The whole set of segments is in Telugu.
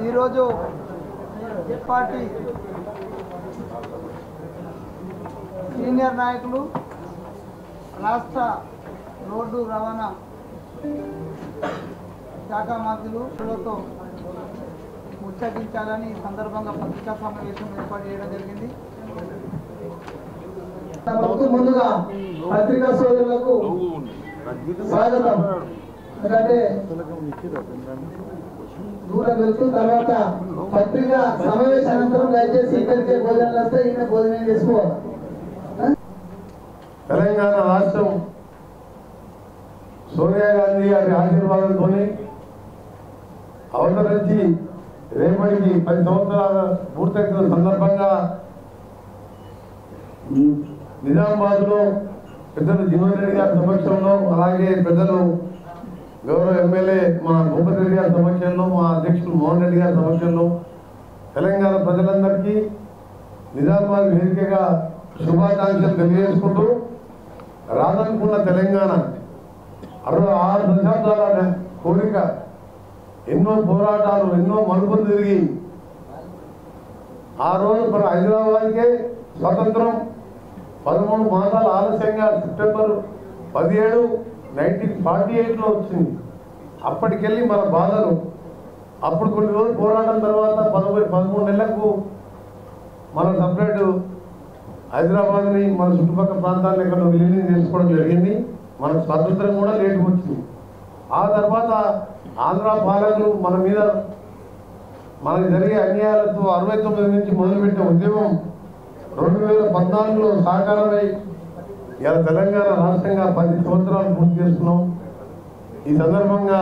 ఈరోజు పార్టీ సీనియర్ నాయకులు రాష్ట్ర రోడ్డు రవాణా శాఖ మంత్రులతో ముచ్చటించాలని సందర్భంగా పత్రికా సమావేశం ఏర్పాటు చేయడం జరిగింది. ముందుగా పత్రికా సోదరులకు స్వాగతం. ఎందుకంటే దూరం వెళ్తూ తర్వాత పత్రికా సమావేశానంతరం దయచేసి ఇక్కడికే భోజనాలు వస్తే ఇక్కడ భోజనం చేసుకోవాలి. తెలంగాణ రాష్ట్రం సోనియా గాంధీ గారి ఆశీర్వాదంతో అవతరించి రేపటికి 10 సంవత్సరాలు పూర్తయిన సందర్భంగా నిజామాబాద్లో పెద్దలు జీవన్ రెడ్డి గారి సమక్షంలో, అలాగే పెద్దలు గౌరవ ఎమ్మెల్యే మా భూపతి రెడ్డి గారి సమక్షంలో, మా అధ్యక్షులు మోహన్ రెడ్డి గారి సమక్షంలో తెలంగాణ ప్రజలందరికీ నిజామాబాద్ వేదికగా శుభాకాంక్షలు తెలియజేసుకుంటూ, రాదనుకున్న తెలంగాణ 66 దశాబ్దాల కోరిక, ఎన్నో పోరాటాలు, ఎన్నో మలుపులు తిరిగి ఆ రోజు మన హైదరాబాద్కే స్వతంత్రం 13 మాసాలు ఆలస్యంగా సెప్టెంబర్ 17, 1948లో వచ్చింది. అప్పటికెళ్ళి మన బాధలు, అప్పుడు కొన్ని రోజులు పోరాటం తర్వాత 13 నెలలకు మన సపరేట్ హైదరాబాద్ని మన చుట్టుపక్కల ప్రాంతాలను ఎక్కడ విలీనం చేసుకోవడం జరిగింది. మనకు స్వాతంత్రం కూడా లేటుకు వచ్చింది. ఆ తర్వాత ఆంధ్ర పాలకులు మన మీద మనకు జరిగే అన్యాయాలతో 69 నుంచి మొదలుపెట్టిన ఉద్యమం 2014లో సాకారమై ఇలా తెలంగాణ రాష్ట్రంగా 10 సంవత్సరాలు పూర్తి చేస్తున్నాం. ఈ సందర్భంగా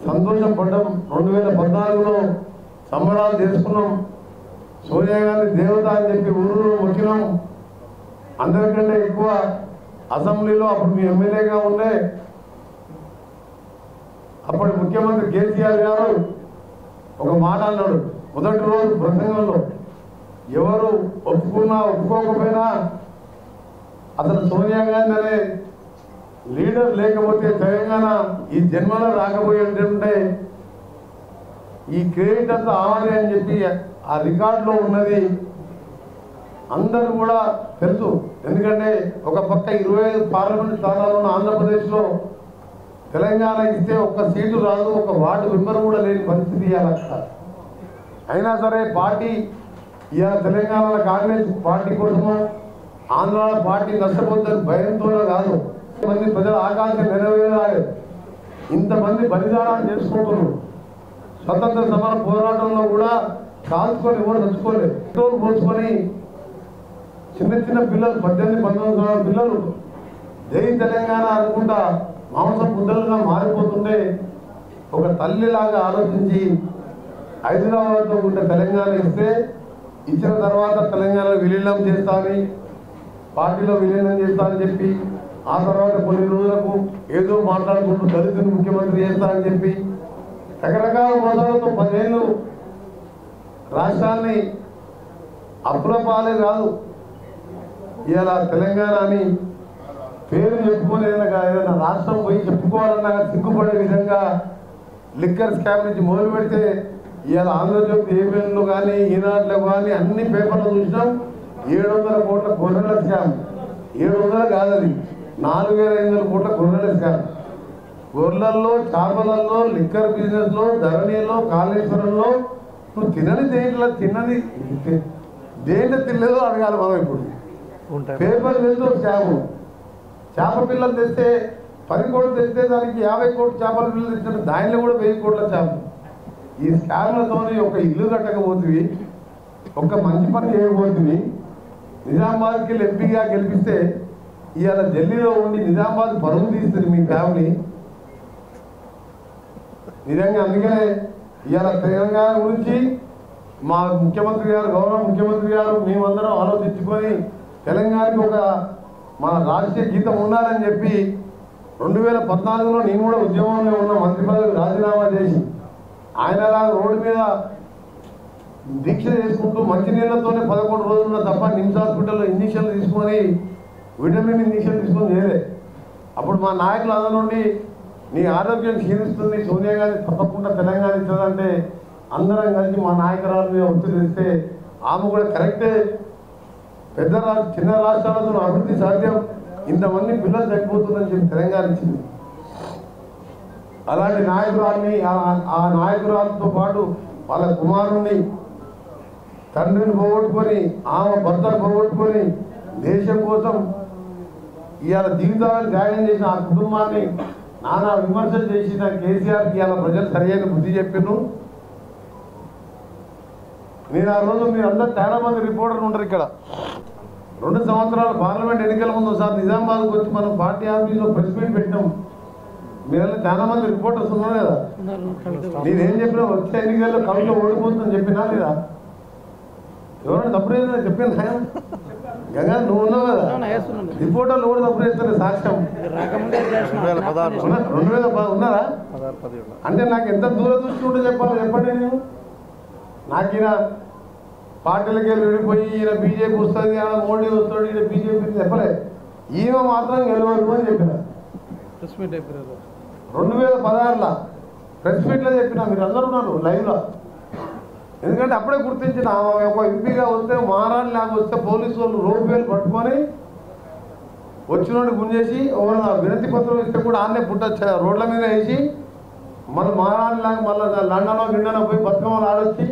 సంతోషం పడ్డం. 2014లో సంబరాలు చేసుకున్నాం. సోనియా గాంధీ దేవత అని చెప్పి ఊళ్ళో వచ్చినాం. అందరికంటే ఎక్కువ అసెంబ్లీలో అప్పుడు మీ ఎమ్మెల్యేగా ఉండే అప్పటి ముఖ్యమంత్రి కేసీఆర్ గారు ఒక మాట అన్నాడు మొదటి రోజు ప్రసంగంలో, ఎవరు ఒప్పుకున్నా ఒప్పుకోకపోయినా అతను సోనియా గాంధీ అనే లీడర్ లేకపోతే తెలంగాణ ఈ జన్మలో రాకపోయేటంటే ఈ క్రెడిట్ అంతా ఆవాలి అని చెప్పి ఆ రికార్డులో ఉన్నది అందరూ కూడా తెలుసు. ఎందుకంటే ఒక పక్క 25 పార్లమెంట్ స్థానాలు ఉన్న ఆంధ్రప్రదేశ్లో తెలంగాణ ఇస్తే ఒక్క సీటు రాదు, ఒక వార్డు మెంబర్ కూడా లేని పరిస్థితి ఇవ్వాలి. అయినా సరే పార్టీ ఇవాళ తెలంగాణ కాంగ్రెస్ పార్టీ కోసమో ఆంధ్ర పార్టీ నష్టపోతుందని భయంతోనే కాదు, మంది ప్రజల ఆకాంక్ష నెరవేరాలి. ఇంతమంది బలిదానాలు చేసుకుంటున్నారు. స్వతంత్ర సమర పోరాటంలో కూడా కాల్చుకొని ఎవరు తెచ్చుకోలేదు. పెట్రోల్ పోసుకొని చిన్న చిన్న పిల్లలు 18, 19 సంవత్సరాల పిల్లలు జై తెలంగాణ అనుకుంటా మాంసం ముద్దలుగా మారిపోతుంటే ఒక తల్లిలాగా ఆలోచించి హైదరాబాద్తో ఉంటే తెలంగాణ ఇస్తే, ఇచ్చిన తర్వాత తెలంగాణ విలీనం చేస్తానని పార్టీలో విలీనం చేస్తానని చెప్పి ఆ తర్వాత కొన్ని రోజులకు ఏదో మాట్లాడుకుంటూ దళితుని ముఖ్యమంత్రి చేస్తానని చెప్పి రకరకాల మోసాలతో 10 ఏళ్ళు రాష్ట్రాన్ని అప్రపాలే కాదు, ఇలా తెలంగాణ అని పేరు చెప్పుకొని ఏదైనా రాష్ట్రం పోయి చెప్పుకోవాలన్నా సిగ్గుపడే విధంగా లిక్కర్ స్కామ్ నుంచి మొదలు పెడితే ఇవాళ ఆంధ్రజ్యోతి ఏబిఎన్లో కానీ ఈనాడులో కానీ అన్ని పేపర్లు చూసినాం. 700 కోట్ల గొర్రెల స్కామ్. 700 కాదది, 4500 కోట్ల గొర్రెల స్కామ్. గొర్రెల్లో, చేపలలో, లిక్కర్ బిజినెస్లో, ధరణిలో, కాళేశ్వరంలో నువ్వు తినని దేంట్లో తిన్నది దేంట్లో తినలేదో అడగాలి మనం. ఇప్పుడు పేపర్ తెలుసు స్కాము. చేప పిల్లలు తెస్తే 10 కోట్లు తెస్తే దానికి 50 కోట్లు చేపల పిల్లలు తెచ్చిన దానిలో కూడా 1000 కోట్ల చేప. ఈ స్కామ్లతోని ఒక ఇల్లు కట్టకపోతుంది, ఒక మంచి పని చేయకపోతుంది. నిజామాబాద్కి వెళ్ళి ఎంపీగా గెలిపిస్తే ఇవాళ ఢిల్లీలో ఉండి నిజామాబాద్ పరువు తీస్తుంది మీ ఫ్యామిలీ. నిజంగా అందుకనే ఇవాళ తెలంగాణ గురించి మా ముఖ్యమంత్రి గారు గౌరవ ముఖ్యమంత్రి గారు మేమందరం ఆలోచించుకొని తెలంగాణకి ఒక మన రాజకీయ గీతం ఉండాలని చెప్పి 2014లో నేను కూడా ఉద్యమంలో ఉన్న మంత్రి పదవికి రాజీనామా చేసి ఆయనలా రోడ్డు మీద దీక్ష చేసుకుంటూ మంచినీళ్ళతోనే 11 రోజుల్లో తప్ప నిమ్స్ హాస్పిటల్లో ఇంజక్షన్లు తీసుకొని విటమిన్ ఇంజక్షన్ తీసుకొని చేయలే. అప్పుడు మా నాయకులు అందరి నుండి నీ ఆరోగ్యం క్షీణిస్తుంది, సోనియా గాంధీ తప్పకుండా తెలంగాణ ఇస్తుందంటే అందరం కలిసి మా నాయకురాల మీద ఒత్తిడి తెస్తే ఆమె కూడా కరెక్టే, పెద్ద చిన్న రాష్ట్రాలతో అభివృద్ధి సాధ్యం, ఇంతమంది పిల్లలు చనిపోతుందని చెప్పి తెలంగాణ ఇచ్చింది. అలాంటి నాయకురాల్ని ఆ నాయకురాలతో పాటు వాళ్ళ కుమారుణ్ణి తండ్రిని పోగొట్టుకొని ఆమె భర్తను పోగొట్టుకొని దేశం కోసం ఇవాళ జీవితాలను త్యాగం చేసిన ఆ కుటుంబాన్ని నానా విమర్శలు చేసిన కేసీఆర్కి ఇవాళ ప్రజలు సరైన బుద్ధి చెప్పాను. నేను ఆ రోజు మీరు అందరూ చాలా మంది రిపోర్టర్లు ఉంటారు ఇక్కడ. 2 సంవత్సరాలు పార్లమెంట్ ఎన్నికల ముందు ఒకసారి నిజామాబాద్కి వచ్చి మనం పార్టీ ఆఫీస్లో ప్రెస్ మీట్ పెట్టాం. మీరల్లా చాలా మంది రిపోర్టర్స్ ఉన్నారు కదా. నేనేం చెప్పినా వచ్చే ఎన్నికల్లో కవిలో ఓడిపోతుందని చెప్పినా లేదా? ఎవరైనా తప్పుడు ఏదైనా చెప్పిందా? గంగా నువ్వు ఉన్నావు కదా, రిపోర్టర్లు కూడా తప్పుడు చేస్తారు సాక్ష్యం. 2016 ఉన్నారా? అంటే నాకు ఎంత దూరదృష్టి ఉంటే చెప్పాలి చెప్పండి. నేను నాకు ఈయన పార్టీలకి వెళ్ళి విడిపోయి ఈయన బీజేపీ వస్తుంది, ఈయన మోడీ వస్తాడు, ఈయన బీజేపీ చెప్పలే. ఈమె మాత్రం గెలవదు అని చెప్పిన 2016లో ప్రెస్ మీట్లో చెప్పిన. మీరు అందరూ ఉన్నారు లైవ్లో. ఎందుకంటే అప్పుడే గుర్తించిన ఒక ఎంపీగా వస్తే మహారాణి లాగా వస్తే పోలీసు వాళ్ళు రోడ్వేలు పట్టుకొని వచ్చినోడు గుంజేసి వినతి పత్రం ఇస్తే కూడా ఆన్నే పుట్టొచ్చా రోడ్ల మీద వేసి మళ్ళీ మహారాణి లాగా మళ్ళీ లండనో గిండనో పోయి బతుకమ్మలు ఆడొచ్చి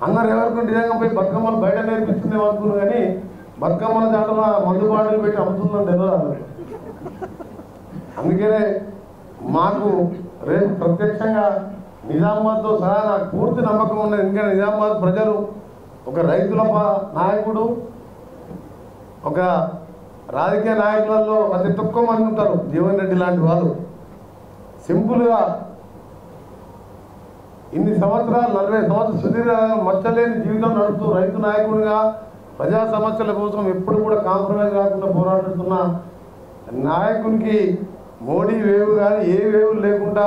అందరు ఎవరికి నిజంగా పోయి బతుకమ్మలు బయట నేర్పిస్తుందేమో అనుకున్నాను. కానీ బతుకమ్మల దాంట్లో మందు బాటలు పెట్టి అమ్ముతుందని తెలియదు. అందుకనే మాకు రేపు ప్రత్యక్షంగా నిజామాబాద్తో సహా నాకు పూర్తి నమ్మకం ఉన్నది. ఎందుకంటే నిజామాబాద్ ప్రజలు ఒక రైతుల నాయకుడు, ఒక రాజకీయ నాయకులలో అతి తక్కువ మంది ఉంటారు. జీవన్ రెడ్డి లాంటి వాళ్ళు సింపుల్గా ఇన్ని సంవత్సరాలు 40 సంవత్సరాలు సుదీర్ఘ మచ్చలేని జీవితం నడుపుతూ రైతు నాయకుడిగా ప్రజా సమస్యల కోసం ఎప్పుడు కూడా కాంప్రమైజ్ కాకుండా పోరాడుతున్న నాయకునికి మోడీ వేవ్ కానీ ఏ వేవ్ లేకుండా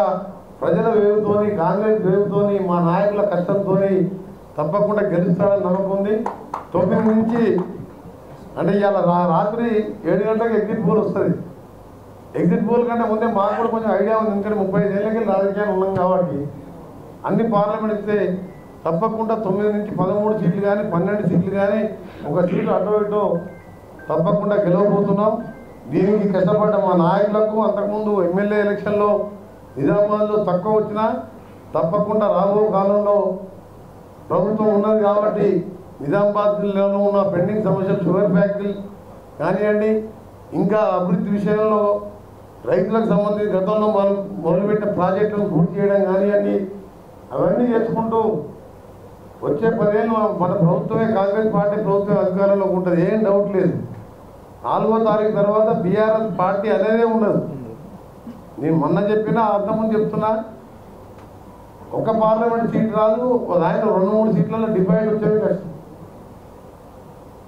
ప్రజల వేవుతోని కాంగ్రెస్ వేవుతోని మా నాయకుల కష్టంతో తప్పకుండా గెలుస్తాడని నమ్మకం ఉంది. 9 నుంచి అంటే ఇవాళ రాత్రి 7 గంటలకు ఎగ్జిట్ పోల్ వస్తుంది. ఎగ్జిట్ పోల్ కంటే ముందే మాకు కూడా కొంచెం ఐడియా ఉంది. ఎందుకంటే 35 ఏళ్ళకి రాజకీయాలు ఉన్నాం కాబట్టి అన్ని పార్లమెంట్ ఇస్తే తప్పకుండా 9 నుంచి 13 సీట్లు కానీ 12 సీట్లు కానీ ఒక సీటు అటో ఇటో తప్పకుండా గెలవబోతున్నాం. దీనికి కష్టపడ్డ మా నాయకులకు అంతకుముందు ఎమ్మెల్యే ఎలక్షన్లో నిజామాబాద్లో తక్కువ వచ్చినా తప్పకుండా రాబో కాలంలో ప్రభుత్వం ఉన్నది కాబట్టి నిజామాబాద్లో ఉన్న పెండింగ్ సమస్యలు షుగర్ ఫ్యాక్టరీ కానివ్వండి, ఇంకా అభివృద్ధి విషయంలో రైతులకు సంబంధించి గతంలో మొదలుపెట్టిన ప్రాజెక్టులను పూర్తి చేయడం కానివ్వండి, అవన్నీ చేసుకుంటూ వచ్చే 10 ఏళ్ళు మన ప్రభుత్వమే కాంగ్రెస్ పార్టీ ప్రభుత్వం అధికారంలో ఉంటుంది. ఏం డౌట్ లేదు. 4వ తారీఖు తర్వాత బీఆర్ఎస్ పార్టీ అనేదే ఉండదు. నేను మొన్న చెప్పినా అంతకుముందు చెప్తున్నా, ఒక పార్లమెంట్ సీట్ రాదు, ఆయన 2-3 సీట్లలో డివైడ్ వచ్చేవి కష్టం.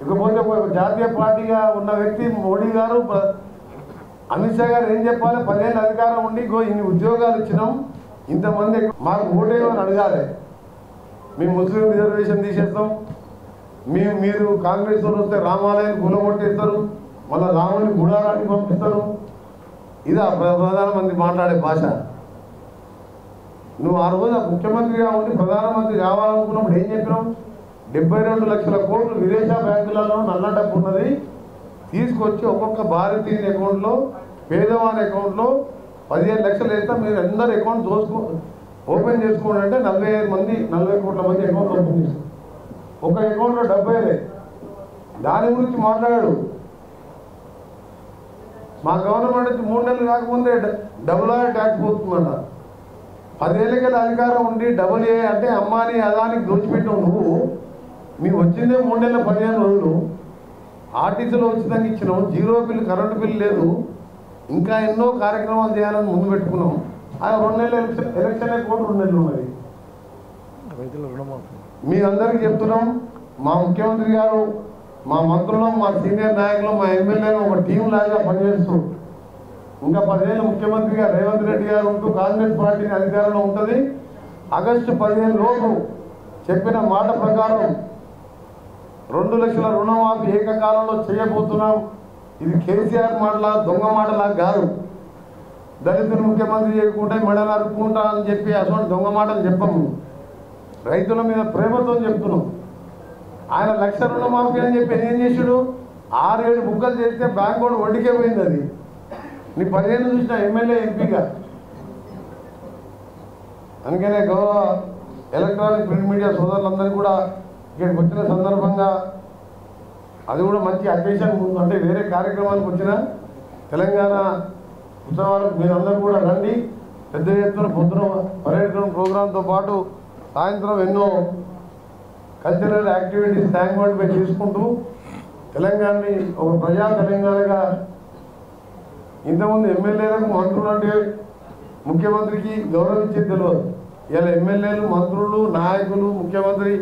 ఇకపోతే ఒక జాతీయ పార్టీగా ఉన్న వ్యక్తి మోడీ గారు అమిత్ షా గారు ఏం చెప్పాలి? 10 ఏళ్ళ అధికారం ఉండి ఇన్ని ఉద్యోగాలు ఇచ్చినాం, ఇంతమంది మాకు ఓటేయమని అడగాలి. మేము ముస్లిం రిజర్వేషన్ తీసేస్తాం, మీరు కాంగ్రెస్ వాళ్ళు వస్తే రామాలయాన్ని కూలగొట్టేస్తారు, మళ్ళీ రాముని గుడారానికి పంపిస్తారు. ఇదా ప్రధానమంత్రి మాట్లాడే భాష? నువ్వు ఆ రోజు ముఖ్యమంత్రిగా ఉండి ప్రధానమంత్రి కావాలనుకున్నప్పుడు ఏం చెప్పినావు? 72 లక్షల కోట్లు విదేశీ బ్యాంకులలో నల్ల డబ్బు ఉన్నది, తీసుకొచ్చి ఒక్కొక్క భారతీయుని అకౌంట్లో పేదవాని అకౌంట్లో 15 లక్షలు వేస్తే మీరు అందరు అకౌంట్ ఓపెన్ చేసుకోండి అంటే 40 కోట్ల మంది అకౌంట్ ఓపెన్ చేస్తారు. ఒక అకౌంట్లో 70. దాని గురించి మాట్లాడాడు. మా గవర్నమెంట్ 3 నెలలు కాకముందే డబుల్ ట్యాక్స్ పోతుందంట. 10 ఏళ్ళకెళ్ళి అధికారం ఉండి డబుల్ ఏ అంటే అమ్మాని అదానికి దోచిపెట్టావు నువ్వు. మేము వచ్చిందే 3 నెలల 15 రోజులు. ఆర్టీసీలో ఉచితంగా ఇచ్చినాం, 0 బిల్లు, కరెంటు బిల్లు లేదు, ఇంకా ఎన్నో కార్యక్రమాలు చేయాలని ముందు పెట్టుకున్నాం. ఆయన 2 నెలలు ఎలక్షన్ అయిపోయి 2 నెలలు ఉన్నది. మీ అందరికీ చెప్తున్నాం, మా ముఖ్యమంత్రి గారు, మా మంత్రులు, మా సీనియర్ నాయకులు, మా ఎమ్మెల్యేలు ఒక టీం లాగా పనిచేస్తూ ఇంకా 10 ఏళ్ళు ముఖ్యమంత్రిగా రేవంత్ రెడ్డి గారు ఉంటూ కాంగ్రెస్ పార్టీని అధికారంలో ఉంటుంది. ఆగస్టు 15 లోపు చెప్పిన మాట ప్రకారం 2 లక్షల రుణమాఫీ ఏకకాలంలో చేయబోతున్నాం. ఇది కేసీఆర్ మాటలా దొంగ మాటలా కాదు. దళితులు ముఖ్యమంత్రి చేయకుంటే మెడలు అరుక్కుంటా అని చెప్పి అసలు దొంగ మాటలు చెప్పము. రైతుల మీద ప్రేమతో చెప్తున్నాం. ఆయన 1 లక్ష రుణమాఫీ అని చెప్పి ఏం చేసాడు? 6-7 బుక్కలు చేస్తే బ్యాంక్ కూడా వడ్డీకే పోయింది. అది నీ 10 ఏళ్ళు చూసిన ఎమ్మెల్యే ఎంపీగా. అందుకనే గౌరవ ఎలక్ట్రానిక్ ప్రింట్ మీడియా సోదరులందరూ కూడా ఇక్కడికి వచ్చిన సందర్భంగా అది కూడా మంచి అకేషన్ అంటే వేరే కార్యక్రమానికి వచ్చిన తెలంగాణ ఉత్సవాలకు మీరందరూ కూడా రండి. పెద్ద ఎత్తున పొద్దున పర్యటన ప్రోగ్రాంతో పాటు సాయంత్రం ఎన్నో కల్చరల్ యాక్టివిటీస్ ట్యాంక్ బండ్ పై చేసుకుంటూ తెలంగాణని ఒక ప్రజా తెలంగాణగా ఇంతకుముందు ఎమ్మెల్యేలకు మంత్రులు అంటే ముఖ్యమంత్రికి గౌరవించేది తెలియదు. ఇలా ఎమ్మెల్యేలు, మంత్రులు, నాయకులు, ముఖ్యమంత్రి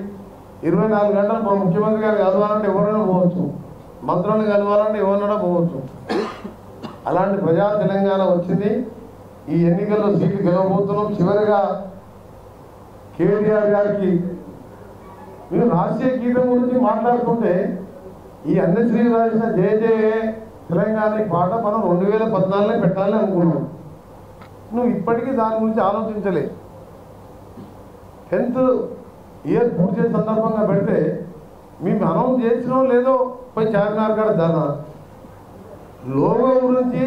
24 గంటలు మా ముఖ్యమంత్రి గారు కలవాలంటే ఎవరైనా పోవచ్చు, మంత్రులను కలవాలంటే ఎవరైనా పోవచ్చు. అలాంటి ప్రజా తెలంగాణ వచ్చింది. ఈ ఎన్నికల్లో సీట్లు గెలవబోతున్నాం. చివరిగా కేటీఆర్ గారికి మీరు రాష్ట్రీయ గీతం గురించి మాట్లాడుతుంటే ఈ అన్నశ్రీ రాసిన జయ జయ తెలంగాణ పాట మనం 2014లో పెట్టాలని అనుకున్నాం. నువ్వు ఇప్పటికీ దాని గురించి ఆలోచించలే. 10th ఇయర్ పూర్తి చేసే సందర్భంగా పెడితే మేము అనౌన్స్ చేసినో లేదో పోయి చార్మినార్ కాడ ధర్నా. లోగో గురించి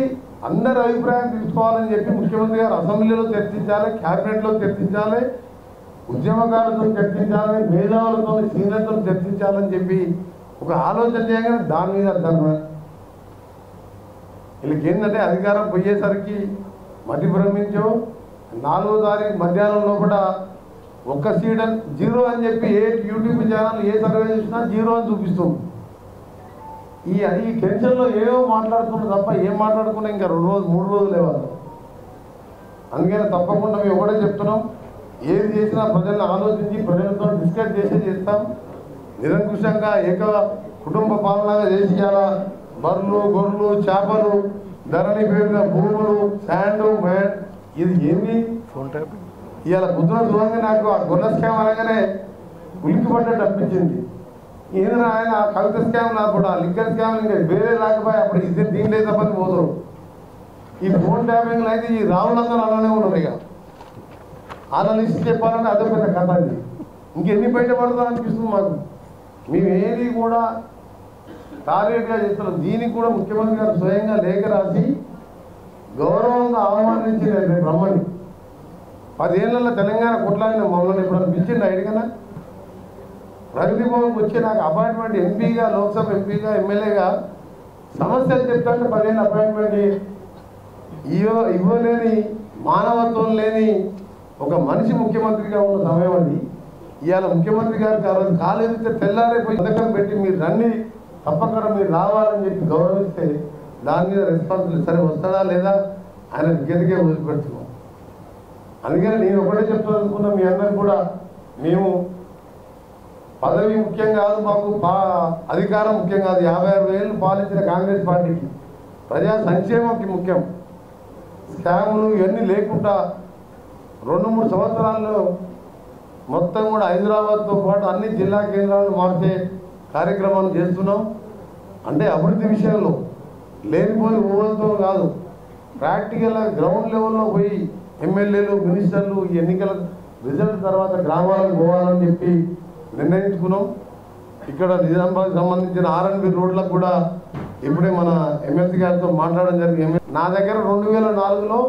అందరి అభిప్రాయం తీసుకోవాలని చెప్పి ముఖ్యమంత్రి గారు అసెంబ్లీలో చర్చించాలి, క్యాబినెట్లో చర్చించాలి, ఉద్యమకారులతో చర్చించాలి, మేధావులతో సీనియర్లతో చర్చించాలని చెప్పి ఒక ఆలోచన చేయగానే దాని మీద ధర్నా. వీళ్ళకి ఏంటంటే అధికారం పోయేసరికి మతి భ్రమించో 4వ తారీఖు మధ్యాహ్నం లోపల 1 సీట్ 0 అని చెప్పి ఏ యూట్యూబ్ ఛానల్ ఏ సర్వే చేసినా 0 అని చూపిస్తుంది. ఈ టెన్షన్లో ఏవో మాట్లాడుతున్నా తప్ప ఏం మాట్లాడుకున్నా ఇంకా 2 రోజులు 3 రోజులు లేవాలి. అందుకని తప్పకుండా మేము ఒకటే చెప్తున్నాం, ఏది చేసినా ప్రజలను ఆలోచించి ప్రజలతో డిస్కస్ చేస్తాం. నిరంకుశంగా కుటుంబ పాలనగా చేసి ఇలా బర్రెలు, గొర్రెలు, చేపలు, ధరణి పేరున భూములు, శాండ్, మ్యాన్ ఇది ఏంది? ఇవాళ బుద్ధుల దూరంగా నాకు ఆ గొర్రెల స్కామ్ అనగానే ఉలికి పడ్డట్టు అనిపించింది. ఏదైనా ఆయన ఆ కవిత స్కామ్ రాకుండా లిక్కర్ స్కామ్ ఇంకా వేరే రాకపోయి అప్పుడు ఇది దీని తప్పని పోతారు. ఈ ఫోన్ ట్యాపింగ్లు అయితే ఈ రావులందరూ అలానే ఉన్నారు. ఇక వాళ్ళ లిస్ట్ చెప్పాలంటే అదే పెద్ద కథ. అది ఇంకెన్ని బయటపడతా అనిపిస్తుంది మాకు. మేము ఏది కూడా టార్గెట్గా చేస్తున్నాం. దీనికి కూడా ముఖ్యమంత్రి గారు స్వయంగా లేఖ రాసి గౌరవంగా ఆహ్వానించిన రమ్మని 10 ఏళ్లలో తెలంగాణ కొట్లాడిన మమ్మల్ని ఇప్పుడు పిలిచిండు అడిగినా ప్రగతి భవన్కి వచ్చి నాకు అపాయింట్మెంట్ ఎంపీగా, లోక్సభ ఎంపీగా, ఎమ్మెల్యేగా సమస్యలు చెప్తాంటే 10 ఏళ్ళ అపాయింట్మెంట్ ఇవ్వలేని, మానవత్వం లేని ఒక మనిషి ముఖ్యమంత్రిగా ఉన్న సమయం అది. ఇవాళ ముఖ్యమంత్రి గారికి ఆ రోజు కాలేదితే తెల్లారైపోయి పథకం పెట్టి మీరు రండి, తప్పకుండా మీరు రావాలని చెప్పి గౌరవిస్తే దాని మీద రెస్పాన్సిబిలిటీ సరే వస్తాడా లేదా ఆయన విజ్ఞతకే వదిలిపెడుతున్నాం. అందుకని నేను ఒకటే చెప్తానుకున్నా మీ అందరికి కూడా, మేము పదవి ముఖ్యం కాదు, మాకు అధికారం ముఖ్యం కాదు. 56 ఏళ్ళు పాలించిన కాంగ్రెస్ పార్టీకి ప్రజా సంక్షేమంకి ముఖ్యం. స్కాములు ఇవన్నీ లేకుండా 2-3 సంవత్సరాల్లో మొత్తం కూడా హైదరాబాద్తో పాటు అన్ని జిల్లా కేంద్రాలను మార్చే కార్యక్రమాన్ని చేస్తున్నాం. అంటే అభివృద్ధి విషయంలో లేనిపోయి ఊహలతో కాదు, ప్రాక్టికల్గా గ్రౌండ్ లెవెల్లో పోయి ఎమ్మెల్యేలు, మినిస్టర్లు ఈ ఎన్నికల రిజల్ట్ తర్వాత గ్రామాలకు పోవాలని చెప్పి నిర్ణయించుకున్నాం. ఇక్కడ నిజామాబాద్ సంబంధించిన R&B రోడ్లకు కూడా ఇప్పుడే మన ఎమ్మెల్సీ గారితో మాట్లాడడం జరిగింది. నా దగ్గర 2004లో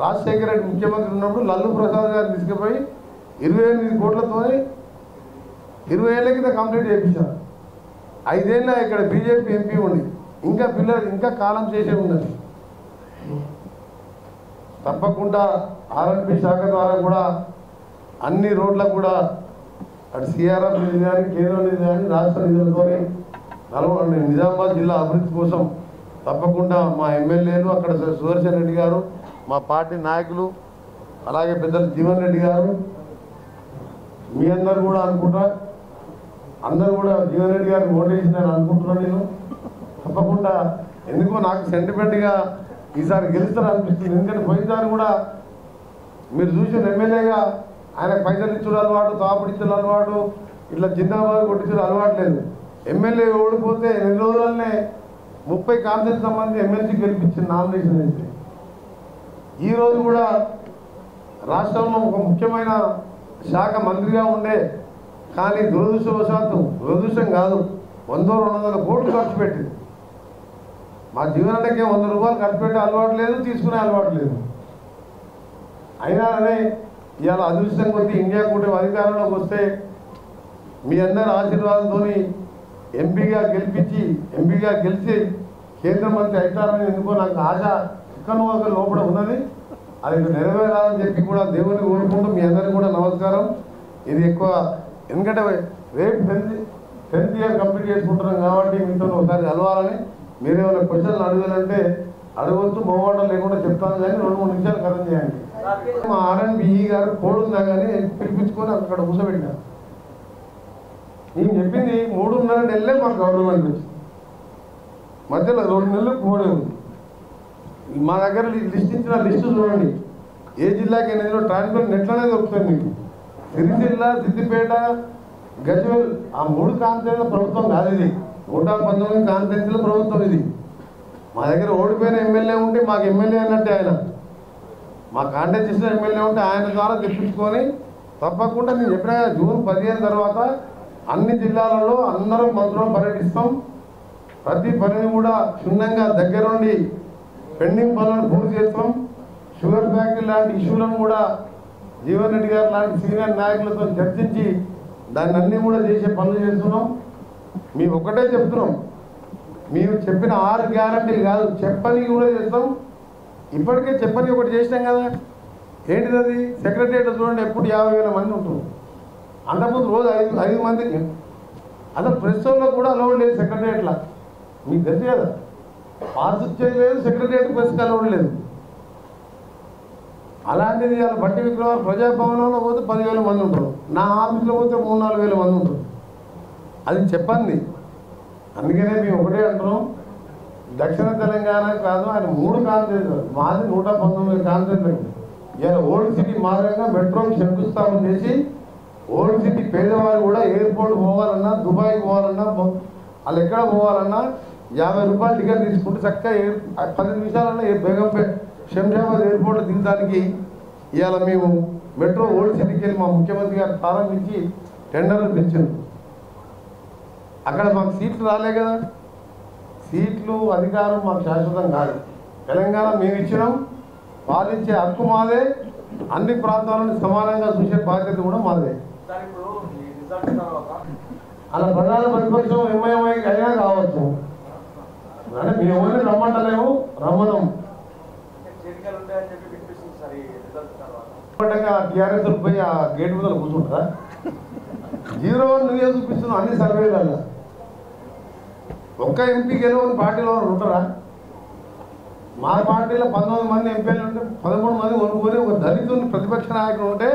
రాజశేఖర రెడ్డి ముఖ్యమంత్రి ఉన్నప్పుడు లల్లు ప్రసాద్ గారు తీసుకుపోయి 28 కోట్లతో 20 ఏళ్ళ కింద కంప్లీట్ చేయించారు. 5 ఏళ్ళ ఇక్కడ బీజేపీ ఎంపీ ఉండి ఇంకా పిల్లలు ఇంకా కాలం చేసే ఉన్నది. తప్పకుండా R&B శాఖ ద్వారా కూడా అన్ని రోడ్లకు కూడా అటు CRF నిధి కానీ, కేంద్ర నిధి కానీ, రాష్ట్ర నిధులతో నిజామాబాద్ జిల్లా అభివృద్ధి కోసం తప్పకుండా మా ఎమ్మెల్యేలు, అక్కడ సుదర్శన్ రెడ్డి గారు, మా పార్టీ నాయకులు అలాగే పెద్దలు జీవన్ రెడ్డి గారు, మీ అందరు కూడా అనుకుంటా, అందరూ కూడా జీవన్ రెడ్డి గారిని ఓటు వేసిందని అనుకుంటున్నాను. నేను తప్పకుండా ఎందుకో నాకు సెంటిమెంట్గా ఈసారి గెలుస్తారు అనిపిస్తుంది. ఎందుకంటే పోయినసారి కూడా మీరు చూసిన ఎమ్మెల్యేగా ఆయన పైసలు ఇచ్చుడు అలవాటు, తాపుడిచ్చుడు అలవాటు, ఇట్లా జిందాబాద్ కొట్టించుడు అలవాటు లేదు. ఎమ్మెల్యే ఓడిపోతే 2 రోజులనే 30 కాన్ఫరెన్స్ సంబంధించి ఎమ్మెల్సీ గెలిపించింది నామినేషన్ వేసి. ఈరోజు కూడా రాష్ట్రంలో ఒక ముఖ్యమైన శాఖ మంత్రిగా ఉండే, కానీ దురదృష్టం కాదు, 100-200 కోట్లు ఖర్చు పెట్టింది. మా జీవనానికి 100 రూపాయలు ఖర్చు పెట్టే అలవాటు లేదు, తీసుకునే అలవాటు లేదు. అయినానే ఇవాళ అదృష్టం కొద్దీ ఇండియా కూటమి అధికారంలోకి వస్తే మీ అందరి ఆశీర్వాదంతో ఎంపీగా గెలిచి కేంద్ర మంత్రి అవుతారని ఎందుకో నాకు ఆశ చిక్కను లోపల ఉన్నది. అది నెరవేరాలని చెప్పి కూడా దేవుని కోరుకుంటూ మీ అందరికీ కూడా నమస్కారం. ఇది ఎక్కువ ఎందుకంటే రేపు 10th ఇయర్ కంప్లీట్ చేసుకుంటున్నాం కాబట్టి మీతో ఒకసారి కలవాలని. మీరేమైనా క్వశ్చన్లు అడగాలంటే అడగవచ్చు, మొహమాటం లేకుండా చెప్తాను, కానీ 2-3 నిమిషాలు కథం చేయండి. మా RNBE గారు కోడ్ ఉందా కానీ పిలిపించుకొని అక్కడ కూర్చోబెట్టినా. నేను చెప్పింది 3.5 నెలలే మాకు గవర్నమెంట్ వచ్చింది, మధ్యలో 2 నెలలు కోడే ఉంది. మా దగ్గర లిస్ట్ ఇచ్చిన లిస్టు చూడండి, ఏ జిల్లాకి ఎన్ని ట్రాన్స్ఫర్ నెట్లోనే దొరుకుతుంది మీకు. సిరిసిల్ల, సిద్దిపేట, గజ్వేల్ ఆ 3 కాన్ఫరెన్స్ల ప్రభుత్వం కాదు ఇది, 119 కాన్ఫరెన్స్ల ప్రభుత్వం ఇది. మా దగ్గర ఓడిపోయిన ఎమ్మెల్యే ఉంటే మాకు ఎమ్మెల్యే అన్నట్టే ఆయన, మా కాంటాక్ట్ చేసిన ఎమ్మెల్యే ఉంటే ఆయన ద్వారా తెప్పించుకొని తప్పకుండా నేను చెప్పిన జూన్ 15 తర్వాత అన్ని జిల్లాలలో అందరం మంత్రులు పర్యటిస్తాం. ప్రతి పనిని కూడా క్షుణ్ణంగా దగ్గరుండి పెండింగ్ పనులను పూర్తి చేస్తాం. షుగర్ ఫ్యాక్టరీ లాంటి ఇష్యూలను కూడా జీవన్ రెడ్డి గారు లాంటి సీనియర్ నాయకులతో చర్చించి దాన్ని అన్నీ కూడా చేసే పనులు చేస్తున్నాం. మేము ఒకటే చెప్తున్నాం, మేము చెప్పిన 6 గ్యారంటీలు కాదు, చెప్పని కూడా చేస్తాం. ఇప్పటికే చెప్పని ఒకటి చేసినాం కదా, ఏంటిది అది? సెక్రటరియట్ చూడండి, ఎప్పుడు 50,000 మంది ఉంటుంది. అంతకుముందు రోజు 5 మంది. అసలు ప్రెస్ లో కూడా అలౌడ్ లేదు సెక్రటరియట్లా, మీకు తెలుసు కదా. పాస్ చేయలేదు, సెక్రటరియట్ ప్రెస్కి అలౌడ్ లేదు. అలాంటిది అలా బట్టి విక్రమాలు ప్రజాభవనంలో పోతే 10,000 మంది ఉంటారు, నా ఆఫీస్లో పోతే 3-4 వేల మంది ఉంటారు. అది చెప్పండి. అందుకనే మేము ఒకటే అంటున్నాం, దక్షిణ తెలంగాణ కాదు, ఆయన 3 కాన్ఫరెన్స్, మాది 119 కాన్ఫరెన్స్. ఇలా ఓల్డ్ సిటీ మాదిరిగా మెట్రోకి శంకుస్థాపన చేసి ఓల్డ్ సిటీ పేదవారు కూడా ఎయిర్పోర్ట్ పోవాలన్నా, దుబాయ్కి పోవాలన్నా, వాళ్ళు ఎక్కడ పోవాలన్నా 50 రూపాయలు టికెట్ తీసుకుంటే చక్కగా 10 నిమిషాలన్నా బేగంపేట శంషాబాద్ ఎయిర్పోర్ట్లో దిగడానికి ఇవాళ మేము మెట్రో ఓల్డ్ సిటీకి వెళ్ళి మా ముఖ్యమంత్రి గారు ప్రారంభించి టెండర్లు పిలిచింది. అక్కడ మాకు సీట్లు రాలే కదా, సీట్లు అధికారం మాకు శాశ్వతం కాదు. తెలంగాణ మేము ఇచ్చినాం, పాలించే హక్కు మాదే, అన్ని ప్రాంతాలను సమానంగా చూసే బాధ్యత కూడా మాదే. అలా ప్రధాన ప్రతిపక్షం ఎంఐఎంఐ అయినా కావచ్చు, అంటే మేము ఎవరిని రమ్మంటలేము, రమ్మనం. టీఆర్ఎస్ పోయి ఆ గేట్ ముందర కూర్చుంటారా? 0-1 నువ్వే చూపిస్తున్నావు అన్ని సర్వేలలో. ఒక్క ఎంపీ గెలవని పార్టీలో ఉంటారా? మా పార్టీలో 19 మంది ఎంపీలు ఉంటే 13 మంది కొనుక్కొని ఒక దళితుని ప్రతిపక్ష నాయకుడు ఉంటే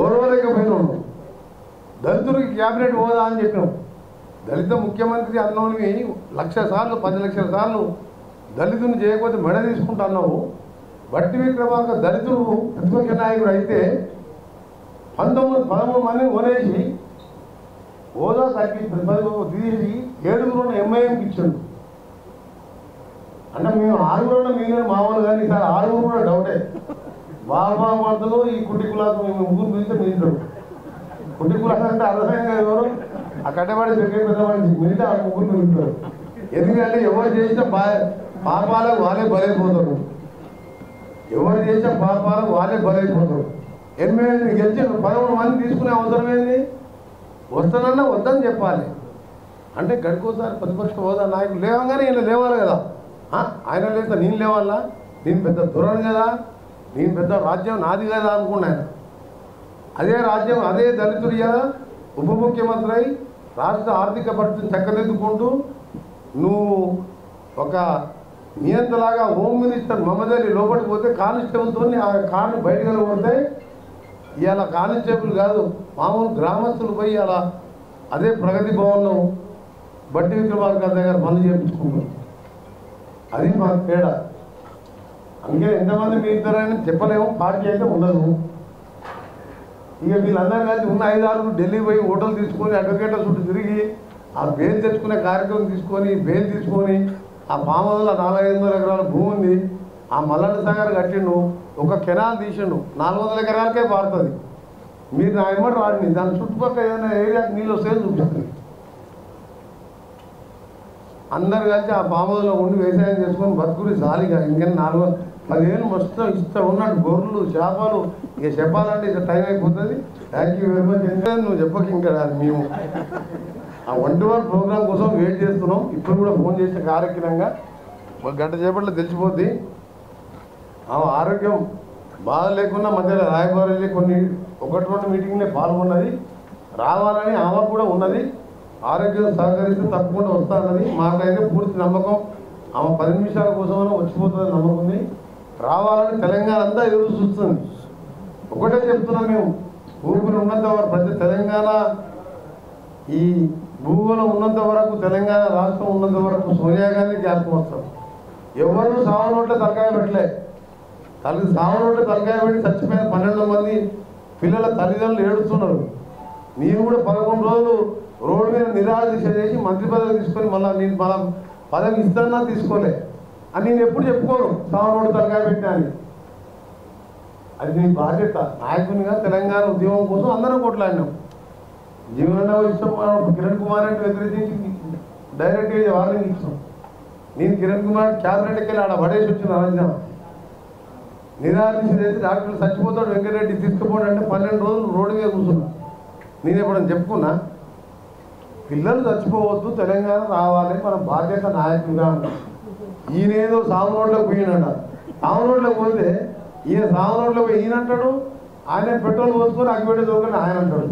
ఓర్వలేకపోయినా ఉన్నాం. దళితుడికి క్యాబినెట్ హోదా అని చెప్పినాం. దళిత ముఖ్యమంత్రి అన్నోని 1,00,000 సార్లు 10 లక్షల సార్లు దళితుని చేయకపోతే మెడ తీసుకుంటా అన్నావు. బట్టి విక్రమార్క దళితుడు ప్రతిపక్ష నాయకుడు అయితే 13 మందిని కొనేసి హోదా తీసి 7 ఎంఐఎంకి ఇచ్చాడు. అంటే మేము 6 మిగిలిన మామూలు కానీ ఈసారి 6 కూడా డౌటే. బాబా మాటలు ఈ కుట్టి కులాసం మేము 3 మిగిలితే మిగులుతాడు. కుట్టి కులాసం అంటే అర్థమైంది ఎవరు ఆ కట్టబడి పెద్ద మనిషి మిగతా 3 మిగులుతారు. ఎందుకంటే ఎవరు చేసిన పాపాలకు వాళ్ళే బలైపోతారు, ఎవరు చేసిన పాపాలకు వాళ్ళే బలైపోతారు. ఎమ్మెల్యేని గెలిచి 13 మంది తీసుకునే అవసరం ఏంది? వస్తానన్నా వద్దని చెప్పాలి. అంటే గడికోసారి ప్రతిపక్ష హోదా నాయకులు లేవగానే ఈయన లేవాలి కదా. ఆయన లేదా నేను లేవాలా, నేను పెద్ద దూరం కదా, నేను పెద్ద రాజ్యం నాది కదా అనుకున్నాను. అదే రాజ్యం అదే దళితుడు కదా ఉప ముఖ్యమంత్రి అయి రాష్ట్ర ఆర్థిక పరిస్థితిని చక్కదిద్దుకుంటూ నువ్వు ఒక నియంతలాగా హోమ్ మినిస్టర్ మహమ్మద్ అలీ లోపలికి పోతే కానిస్టేబుల్తో ఆ కార్ని బయటకు పోతే ఇవాళ కానిస్టేబుల్ కాదు మామూలు గ్రామస్తులు పోయి అలా అదే ప్రగతి భవన్లో బట్టి విక్రమార్క దగ్గర పనులు చేయించుకుంటాం. అది మాకు తేడా. అందుకే ఎంతమంది మీ ఇద్దరని చెప్పలేము, పార్టీ అయితే ఉండదు. ఇక వీళ్ళందరూ కలిసి ఉన్న 5-6 ఢిల్లీ పోయి హోటల్ తీసుకొని అడ్వకేట్ల చుట్టూ తిరిగి ఆ బెయిల్ తెచ్చుకునే కార్యక్రమం తీసుకొని బెయిల్ తీసుకొని ఆ పామదల 400-500 ఎకరాల భూమి ఉంది. ఆ మల్లన్న సాగర్ కట్టిండు, ఒక కెనాల్ తీసిండు, 400 ఎకరాలకే పారుతుంది. మీరు నా ఎమ్మటి వాడిని దాని చుట్టుపక్కల ఏదైనా ఏరియాకి నీళ్ళు వస్తే చూపిస్తుంది. అందరు కలిసి ఆ పామదలో ఉండి వ్యవసాయం చేసుకొని బతుకుని జాలిగా ఇంకైనా 4-10 మస్తు ఇస్తూ ఉన్నాడు. గొర్రెలు చేపలు ఇక చెప్పాలంటే ఇక టైం అయిపోతుంది. Thank you very much. ఎందుకంటే నువ్వు చెప్పక ఇంకా మేము ఆ 1-to-1 ప్రోగ్రామ్ కోసం వెయిట్ చేస్తున్నాం. ఇప్పుడు కూడా ఫోన్ చేసిన కార్యక్రమంగా ఒక గంట సేపట్లో తెలిసిపోద్ది. ఆమె ఆరోగ్యం బాధ లేకుండా మధ్యలో రాయబారి కొన్ని 1-2 మీటింగ్లే పాల్గొన్నది. రావాలని ఆమె కూడా ఉన్నది. ఆరోగ్యం సహకరిస్తే తప్పకుండా వస్తుందని మాకైతే పూర్తి నమ్మకం. ఆమె 10 నిమిషాల కోసమైనా వచ్చిపోతుందని నమ్మకం ఉంది. రావాలని తెలంగాణ అంతా ఎదురు చూస్తుంది. ఒకటే చెప్తున్నాం మేము, ఊపిరి ఉన్నంత వరకు ప్రతి తెలంగాణ ఈ భూగోళం ఉన్నంత వరకు తెలంగాణ రాష్ట్రం ఉన్నంత వరకు సోనియా గాంధీ జ్ఞాపకం వస్తాం. ఎవరు సావనోట్ల తలకాయ పెట్టలే. సావనోట్ల తలకాయ పెట్టి చచ్చిపోయిన 12 మంది పిల్లల తల్లిదండ్రులు ఏడుస్తున్నారు. నేను కూడా 11 రోజులు రోడ్డు మీద నిరాదీక్ష చేసి మంత్రి పదవి తీసుకొని మళ్ళీ నేను పదవి ఇస్తానా తీసుకోలే అని నేను ఎప్పుడు చెప్పుకోను. సావనోట్ల తలకాయ పెట్టా అని. అది నీ బాధ్యత. నాయకునిగా తెలంగాణ ఉద్యమం కోసం అందరం కొట్లాడినాం. జీవన ఇష్టం కిరణ్ కుమార్ అంటే వ్యతిరేకించి డైరెక్ట్గా వార్నింగ్ ఇచ్చాం. నేను కిరణ్ కుమార్ క్యాబినెట్కి వెళ్ళి ఆడ పడేసి వచ్చిన రాజ్యం నిరాదీక్ష చేసి డాక్టర్లు చచ్చిపోతాడు వెంకటరెడ్డి తీసుకుపోడు అంటే 12 రోజులు రోడ్డు మీద కూర్చున్నా. నేను ఎప్పుడైనా చెప్పుకున్నా పిల్లలు చచ్చిపోవద్దు, తెలంగాణ రావాలి, మన బాధ్యత నాయకుడిగా ఉంటాం. ఈయనేదో సాగునోట్లోకి పోయినట. సాగునోట్లోకి పోతే ఈయన సాగునోట్లోకి పోయి ఈయన అంటాడు, ఆయన పెట్రోల్ పోసుకొని అగ్గిపెట్టే దొరకని ఆయన అంటాడు.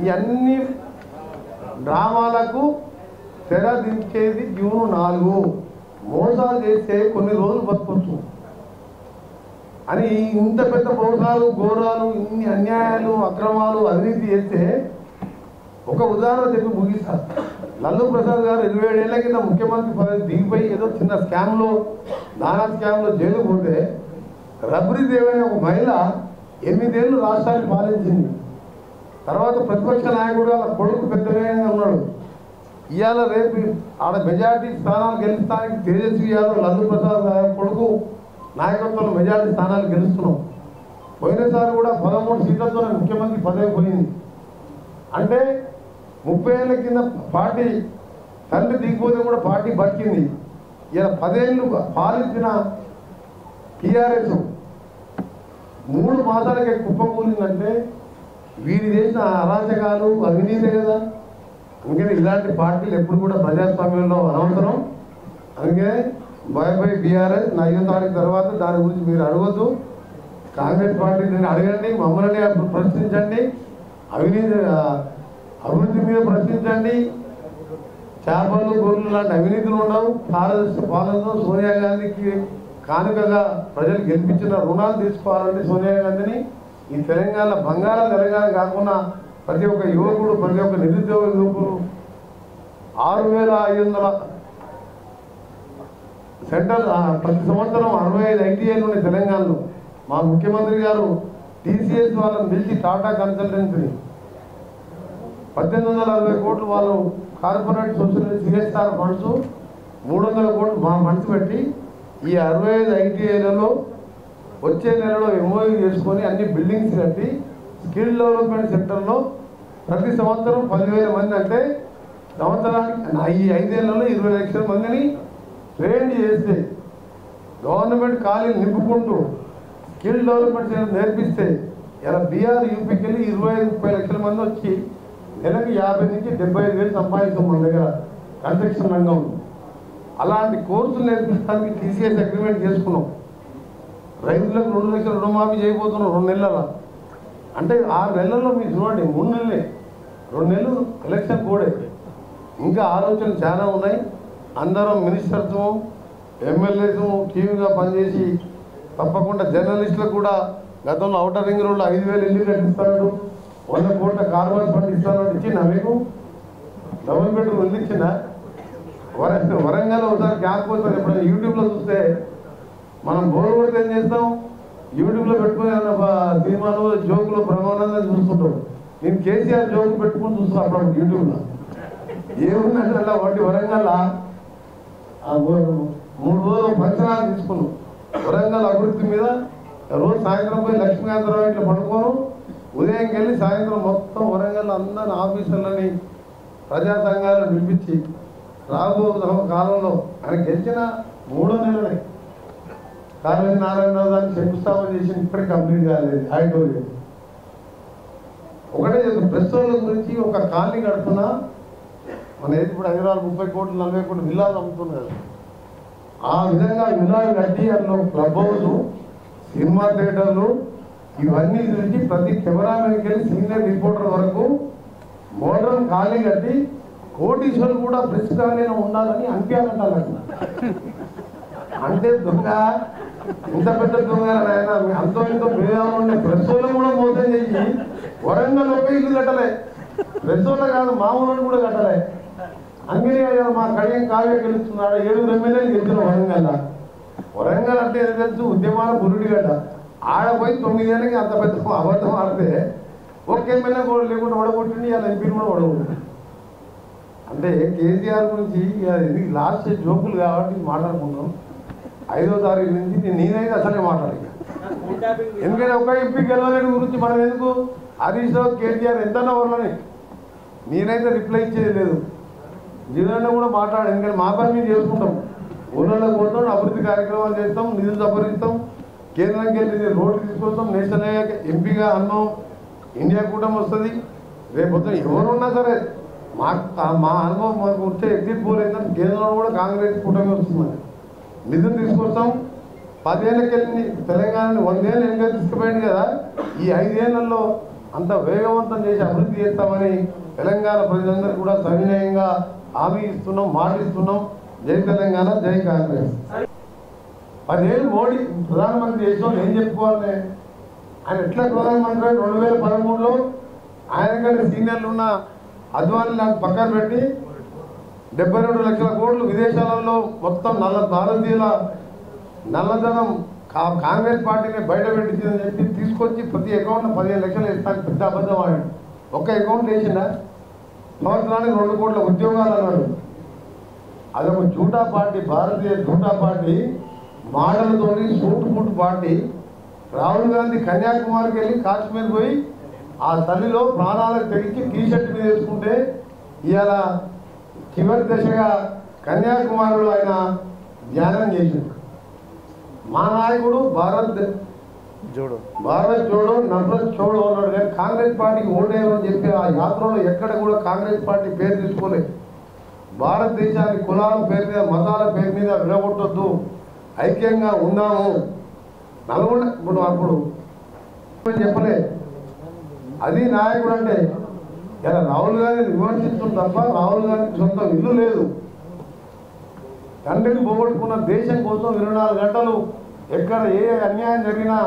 ఇవన్నీ డ్రామాలకు తెర దించేది జూన్ 4. మోసాలు చేస్తే కొన్ని రోజులు బతుకొచ్చు అని ఇంత పెద్ద మోసాలు ఘోరాలు ఇన్ని అన్యాయాలు అక్రమాలు అవినీతి చేస్తే ఒక ఉదాహరణ చెప్పి ముగిస్తారు. లల్లు ప్రసాద్ గారు 27 ఏళ్ల కింద ముఖ్యమంత్రి పదవి దిగిపోయి ఏదో చిన్న స్కామ్లో నానా స్కామ్లో జైలు పోతే రబ్రీ దేవి అనే ఒక మహిళ 8 ఏళ్ళు రాష్ట్రాన్ని పాలించింది. తర్వాత ప్రతిపక్ష నాయకుడు వాళ్ళ కొడుకు పెద్దగా ఉన్నాడు. ఇవాళ రేపు ఆడ మెజార్టీ స్థానాలు గెలుస్తానికి తేజస్వి యాదవ్ లల్లు ప్రసాద్ కొడుకు నాయకత్వంలో మెజార్టీ స్థానాలు గెలుస్తున్నాం. పోయినసారి కూడా 13 సీట్లతో ముఖ్యమంత్రి పదవి పోయింది. అంటే 30 ఏళ్ళ కింద పార్టీ తండ్రి దిగిపోతే కూడా పార్టీ బతికింది. ఇలా 10 ఏళ్ళు పాలించిన టీఆర్ఎస్ 3 మాసాలకే కుప్పకూలిందంటే వీరి చేసిన అరాచకాలు అవినీతి కదా. అందుకని ఇలాంటి పార్టీలు ఎప్పుడు కూడా ప్రజాస్వామ్యంలో అనవసరం. అందుకే బై బీఆర్ఎస్ 5వ తారీఖు తర్వాత దాని గురించి మీరు అడగద్దు. కాంగ్రెస్ పార్టీని అడగండి, మమ్మల్ని ప్రశ్నించండి, అభివృద్ధి మీద ప్రశ్నించండి. చేపలు గొర్రెలు లాంటి అవినీతులు ఉండవు. పారదర్శక పాలనలో సోనియా గాంధీకి కానుకగా ప్రజలు గెలిపించిన రుణాలు తీసుకోవాలంటే సోనియా గాంధీని ఈ తెలంగాణ బంగాళ తెలంగాణ కాకుండా ప్రతి ఒక్క యువకుడు ప్రతి ఒక్క నిరుద్యోగ యువకుడు 6,500 సెంటర్ ప్రతి సంవత్సరం 65 ఐటీఐలు ఉన్నాయి తెలంగాణలో. మా ముఖ్యమంత్రి గారు టీసీఎస్ వాళ్ళని పిలిచి టాటా కన్సల్టెన్సీని 1860 కోట్లు వాళ్ళు కార్పొరేట్ సోషల్ సిఎస్ఆర్ ఫండ్స్ 300 కోట్లు మా ఫండ్స్ పెట్టి ఈ 65 ఐటీఐలలో వచ్చే నెలలో ఎంఓయూ చేసుకొని అన్ని బిల్డింగ్స్ కట్టి స్కిల్ డెవలప్మెంట్ సెంటర్లో ప్రతి సంవత్సరం 10,000 మంది అంటే సంవత్సరానికి ఈ 5 ఏళ్లలో 20 లక్షల మందిని ట్రైన్ చేస్తే గవర్నమెంట్ ఖాళీలు నింపుకుంటూ స్కిల్ డెవలప్మెంట్ సెంటర్ నేర్పిస్తే ఇలా బీఆర్ యూపీకి వెళ్ళి 25-30 లక్షల మంది వచ్చి నెలకు 50 నుంచి 75,000 సంపాదిస్తాం మన దగ్గర కన్స్ట్రక్షన్ రంగం. అలాంటి కోర్సులు నేర్పించడానికి టీసీఎస్ అగ్రిమెంట్ చేసుకున్నాం. రైతులకు 2 లక్షల రుణమాఫీ చేయబోతున్నాం 2 నెలల. అంటే 6 నెలల్లో మీరు చూడండి, 3 నెలలే, 2 నెలలు ఎలక్షన్ కూడా. ఇంకా ఆలోచనలు చాలా ఉన్నాయి. అందరం మినిస్టర్స్ ఎమ్మెల్యేస్ టీవీగా పనిచేసి తప్పకుండా జర్నలిస్టులకు కూడా గతంలో ఔటర్ రింగ్ రోడ్లో 5,000 ఇల్లు కట్టిస్తాడు, 100 కోట్ల కార్బన్ ఫండ్ ఇస్తాడు ఇచ్చిందా మీకు? డబుల్ బెడ్రూమ్ ఇల్లు ఇచ్చిందా? వరంగల్ ఒకసారి గ్యాప్ వస్తారు. ఎప్పుడైనా యూట్యూబ్లో చూస్తే మనం బోర్ కొడితే ఏం చేస్తాం, యూట్యూబ్లో పెట్టుకుని సినిమాలు జోకులు బ్రహ్మానందాన్ని చూస్తుంటాం. నేను కేసీఆర్ జోకులు పెట్టుకుని చూస్తాను అప్పుడు యూట్యూబ్లో. ఏముందంటే అలా వాటి వరంగల్ 3 రోజులు పంచనాలు తీసుకున్నాం. వరంగల్ అభివృద్ధి మీద రోజు సాయంత్రం పోయి లక్ష్మీకాంతరావు ఇట్లా పడుకోను, ఉదయంకి వెళ్ళి సాయంత్రం మొత్తం వరంగల్ అందరిని ఆఫీసర్లని ప్రజా సంఘాలను పిలిపించి రాబో కాలంలో ఆయన గెలిచిన 3వ నెలనే కాళేశ్వర నారాయణరావు దాన్ని శంకుస్థాపన చేసి ఇప్పటికీ కంప్లీట్ కాలేదు. ఆయటోలేదు ఒకటే ప్రెస్ వాళ్ళ గురించి ఒక కాలనీ కడుతున్నా మన ఇప్పుడు హైదరాబాద్ 30 కోట్లు 40 కోట్లు విల్లాలు అమ్ముతున్నారు. ఆ విధంగా విల్లాలు కట్టి అందులో క్లబ్ హౌస్, సినిమా థియేటర్లు ఇవన్నీ గురించి ప్రతి కెమెరామెన్కి వెళ్ళి సీనియర్ రిపోర్టర్ వరకు మోడర్న్ కాలనీ కట్టి కోటీశ్వరులు కూడా ప్రెస్ కాలనీలో ఉండాలని అనిపించాలంటారు. అంటే దొంగ ఇంత పెద్ద దొంగ ఆయన అంతో ఇంతో భేదాలు ఉండే ప్రెస్ వాళ్ళు కూడా మోసం చేసి వరంగల్ ఒక ఇల్లు కట్టలే, ప్రెస్ వాళ్ళు కాదు మామూలు కూడా కట్టలే. అందుకే మా కడియం కావ్య గెలుస్తున్నాడు, 7 ఎమ్మెల్యేలు గెలిచిన వరంగల్ అంటే ఏదో తెలుసు, ఉద్యమాల బురుడి గడ్డ. ఆడపోయి 9 ఏళ్ళకి అంత పెద్ద అబద్ధం ఆడితే ఒక ఎమ్మెల్యే కూడా లేకుండా ఓడగొట్టింది, అలా ఎంపీని కూడా ఓడగొట్టింది. అంటే కేసీఆర్ గురించి ఇది లాస్ట్ జోకులు కాబట్టి మాట్లాడుకుంటాం. 5వ తారీఖు నుంచి నేనైతే అసలే మాట్లాడాలి. ఎందుకంటే ఒక ఎంపీ గెలవలేని గురించి మనం ఎందుకు హరీష్ రావు కేసీఆర్ ఎంత వర్లని నేనైతే రిప్లై ఇచ్చేది లేదు. జీవనంలో కూడా మాట్లాడాలి. ఎందుకంటే మా పని మేము చేసుకుంటాం, ఊళ్ళలోకి పోతాం, అభివృద్ధి కార్యక్రమాలు చేస్తాం, నిధులు సంపాదిస్తాం, కేంద్రానికి వెళ్ళి రోడ్లు తీసుకొస్తాం, నేషనల్ ఎంపీగా అన్నం ఇండియా కూటమి వస్తుంది. రేపు పొద్దున ఎవరున్నా సరే మా అనుభవం మాకు వచ్చే ఎగ్జిట్ పోల్ ఏంటంటే కేంద్రంలో కూడా కాంగ్రెస్ కూటమి వస్తుందని నిధులు తీసుకొస్తాం. 10 ఏళ్ళకి వెళ్ళి తెలంగాణని 100 ఏళ్ళు వెనుక తీసుకుపోయింది కదా, ఈ 5 ఏళ్లలో అంత వేగవంతం చేసి అభివృద్ధి చేస్తామని తెలంగాణ ప్రజలందరూ కూడా సవినయంగా హామీ ఇస్తున్నాం, మాట ఇస్తున్నాం. జై తెలంగాణ, జై కాంగ్రెస్. 10 ఏళ్ళు మోడీ ప్రధానమంత్రి చేసాం ఏం చెప్పుకోవాలి. ఆయన ఎట్లా ప్రధానమంత్రి 2013లో ఆయన కంటే సీనియర్లు ఉన్న అద్వానీ లాంటి పక్కన పెట్టి 72 లక్షల కోట్లు విదేశాలలో మొత్తం భారతీయుల నల్లధనం కాంగ్రెస్ పార్టీని బయట పెట్టిందని చెప్పి తీసుకొచ్చి ప్రతి అకౌంట్లో 15 లక్షలు వేస్తాను పెద్ద అబద్ధం ఆడాడు. ఒక్క అకౌంట్ వేసిందా? సంవత్సరానికి 2 కోట్ల ఉద్యోగాలు అన్నాడు. అదొక జూటా పార్టీ, భారతీయ జూటా పార్టీ, మాటలతో సూటు పూటు పార్టీ. రాహుల్ గాంధీ కన్యాకుమారికి వెళ్ళి కాశ్మీర్ పోయి ఆ తల్లిలో ప్రాణాలకు తెగించి టీషర్ట్ మీద వేసుకుంటే ఇవాళ చివరి దశగా కన్యాకుమారిలో ఆయన ధ్యానం చేసింది. మా నాయకుడు భారత్ జోడో నఫరత్ చోడో అన్నాడు. కానీ కాంగ్రెస్ పార్టీకి ఓటేయమని చెప్పి ఆ యాత్రలో ఎక్కడ కూడా కాంగ్రెస్ పార్టీ పేరు తీసుకోలేదు. భారతదేశానికి కులాల పేరు మీద, మతాల పేరు మీద విడగొట్టొద్దు, ఐక్యంగా ఉందాము. నల్గొండ ఇప్పుడు అప్పుడు చెప్పలే. అది నాయకుడు అంటే ఇలా రాహుల్ గాంధీని విమర్శిస్తుంది తప్ప రాహుల్ గాంధీకి సొంతం ఇల్లు లేదు. తండ్రిని పోగొట్టుకున్న దేశం కోసం 24 గంటలు ఎక్కడ ఏ అన్యాయం జరిగినా,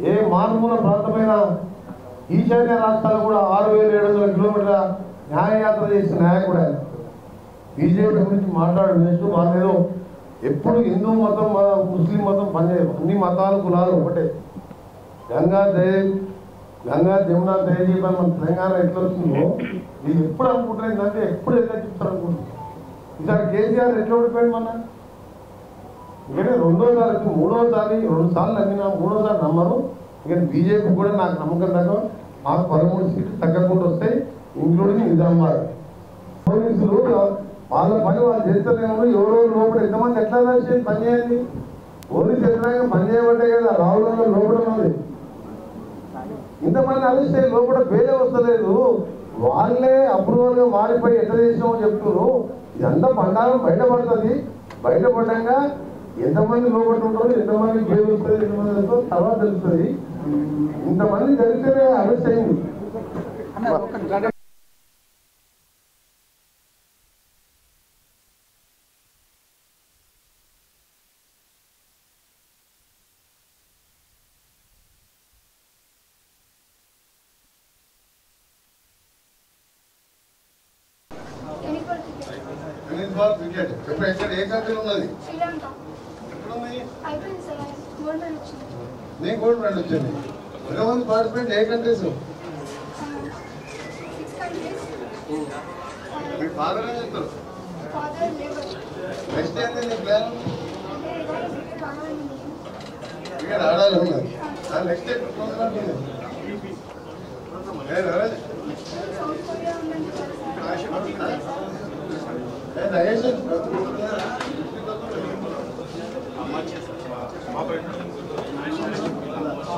ఏ మారుమూల ప్రాంతమైన ఈశాన్య రాష్ట్రాలు కూడా 6,700 కిలోమీటర్ల న్యాయయాత్ర చేసిన నాయకుడు ఆయన. బీజేపీ గురించి మాట్లాడడం వేస్తూ వాళ్ళేదో ఎప్పుడు హిందూ మతం ముస్లిం మతం పనిచేయదు, అన్ని మతాలు కులాలు ఒకటే. గంగా జమున దయజీపి మన తెలంగాణ ఎట్లా వచ్చిందో ఇది ఎప్పుడు అనుకుంటున్నాయంటే ఎప్పుడు ఎట్లా చెప్తారు అనుకుంటున్నారు. ఈసారి కేసీఆర్ ఎట్లా ఓడిపోయింది మన ఎందుకంటే 2వ సారి 3వ సారి 2 సార్లు నమ్మినా 3వ సారి నమ్మరు. ఇక బీజేపీ కూడా నాకు నమ్మకం తగ్గ మాకు 13 సీట్లు తగ్గకుండా వస్తాయి, ఇంక్లూడింగ్ నిజామాబాద్. పోలీసులు వాళ్ళ పని వాళ్ళు చేస్తలేము. ఎవరో లోపల ఎంతమంది ఎట్లా చేసి పని చేయండి. పోలీసు ఎట్లాగా పని చేయబట్టే కదా రాహుల్ గాంధీ లోపల ఉంది. ఇంతమంది అరెస్ట్ అయ్యి లోపల బెయిల్ వస్తలేదు. వాళ్ళే అప్రూవల్గా మారిపోయి ఎట్లా చేసినామో చెప్తున్నారు. ఇదంతా బండారం బయటపడుతుంది. బయటపడ్డాక ఎంతమంది లోపల ఉంటారో, ఎంతమంది బెయిల్ వస్తుంది, ఎంతమంది వస్తుందో తర్వాత తెలుస్తుంది. ఇంతమంది జరిగితేనే అరెస్ట్ అయింది. ఫుట్బాల్ క్రికెట్ ఇప్పుడు ఎక్కడ ఏ కంట్రీలో ఉన్నది శ్రీలంక ఎక్కడ ఉన్నాయి అయిపోయింది సార్ గోల్డ్ మెడల్ వచ్చింది నేను గోల్డ్ మెడల్ వచ్చింది ఎంతమంది పార్టిసిపేట్ ఏ కంట్రీస్ 6 కంట్రీస్ మీ ఫాదర్ ఏం చెప్తారు ఫాదర్ లేబర్ నెక్స్ట్ ఏంటి నీ ప్లాన్ అంటే క్రికెట్ ఆడాలని క్రికెట్ ఆడాలి ఉన్నది నెక్స్ట్ ప్రోగ్రామ్ ఉంది సౌత్ కొరియా ఉందని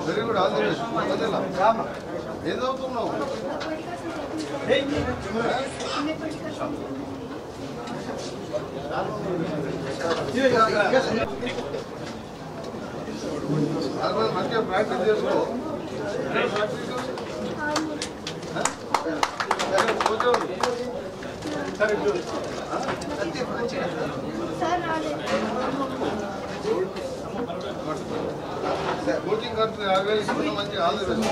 very good all the best ఏం చదువుతున్నావు మంచిగా ప్రాక్టీస్ చేసుకో సార్ రాలేదు కోచింగ్ ఖర్చు 50,000 ఇస్తున్నా మంచి ఆల్ ది బెస్ట్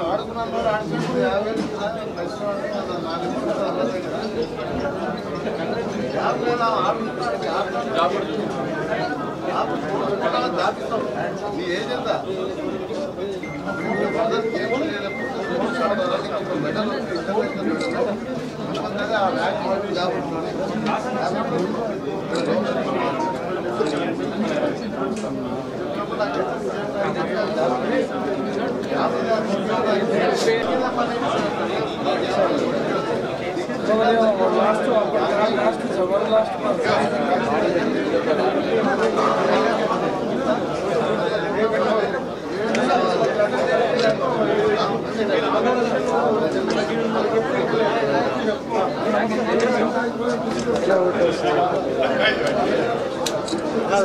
ఆడుకున్నాను ఆడుకుంటే 50,000 దాపిస్తాం నీ ఏజ్ ఎంత మెడల్